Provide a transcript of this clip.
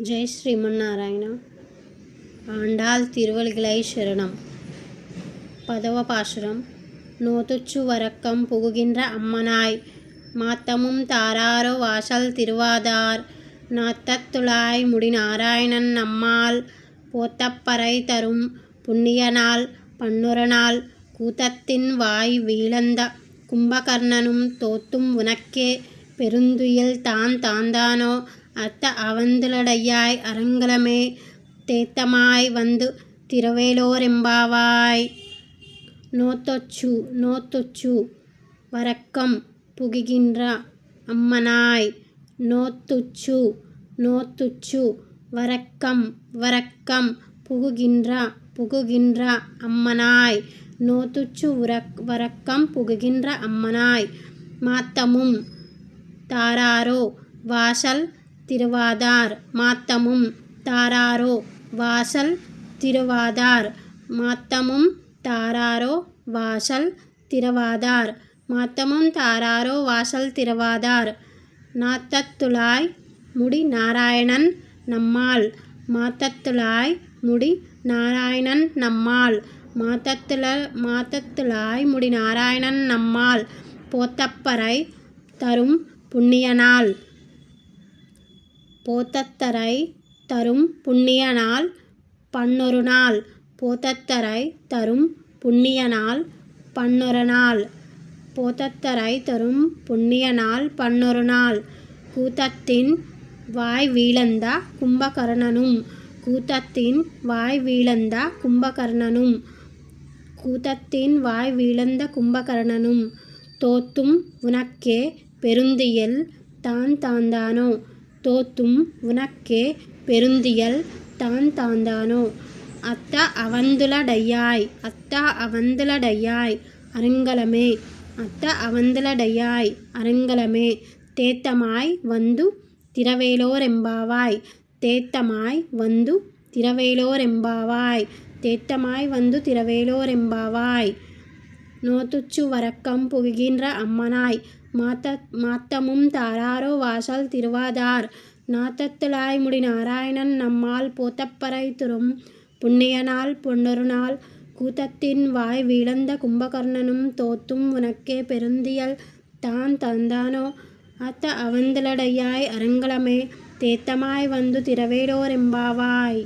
ஜெய் ஸ்ரீமன்னாராயணா. ஆண்டாள் திருவடிகளை சரணம். பதவ பாசுரம். நோத்துச்சு வரக்கம் புகுகின்ற அம்மனாய் மாத்தமும் தாராரோ வாசல் திருவாதார் நாத்தத்துழாய் முடி நாராயணன் நம்மால் போத்தப்பறை தரும் புண்ணியநாள் பன்னுரநாள் கூத்தத்தின் வாய் வீழந்த கும்பகர்ணனும் தோத்தும் உனக்கே பெருந்துயில் தாந்தானோ அத்த அவந்துலடையாய் அரங்கலமே தேத்தமாய் வந்து திரவேலோரெம்பாவாய். நோத்தொச்சு வரக்கம் புகுகின்ற அம்மனாய். நோத்துச்சு வரக்கம் புகுகின்ற அம்மனாய். நோத்துச்சு வரக்கம் புகுகின்ற அம்மனாய். மாத்தமும் தாராரோ வாசல் திருவாதார். மாத்தமும் தாராரோ வாசல் திருவாதார். மாத்தமும் தாராரோ வாசல் திருவாதார். மாத்தமும் தாராரோ வாசல் திருவாதார். நாத்தத்துழாய் முடி நாராயணன் நம்மால். மாத்தத்துழாய் முடி நாராயணன் நம்மால். மாத்தத்துழாய் முடி நாராயணன் நம்மால். போத்தப்பறை தரும் புண்ணியநாள். போத்தத்தரை தரும் புண்ணியநாள் பன்னொருநாள். போத்தத்தரை தரும் புண்ணியநாள் பன்னொருநாள். போத்தத்தரை தரும் புண்ணியநாள் பன்னொருநாள். கூத்தத்தின் வாய் வீழந்த கும்பகர்ணனும். கூத்தத்தின் வாய் வீழந்த கும்பகர்ணனும். கூத்தத்தின் வாய் வீழந்த கும்பகர்ணனும் தோத்தும் உனக்கே பெருந்தியல் தாந்தானோ. தோத்தும் உனக்கே பெருந்தியல் தாந்தானோ. அத்த அவந்துலடையாய் அரங்கலமே. அத்த அவந்துலடையாய் அரங்கலமே தேத்தமாய் வந்து திரவேலோரெம்பாவாய். தேத்தமாய் வந்து திரவேலோரெம்பாவாய். தேத்தமாய் வந்து திரவேலோரெம்பாவாய். நோத்துச்சு வரக்கம் புகுகின்ற அம்மனாய். மாத்தமும் தாராரோ வாசல் திருவாதார். நாத்தத்துழாய் முடி நாராயணன் நம்மால். போத்தப்பறை தரும் புண்ணியநாள் பொன்னொருநாள். கூத்தத்தின் வாய் வீழந்த கும்பகர்ணனும் தோத்தும் உனக்கே பெருந்தியல் தாந்தானோ. அத்த அவந்துலடையாய் அரங்கலமே தேத்தமாய் வந்து திரவேலோரெம்பாவாய்.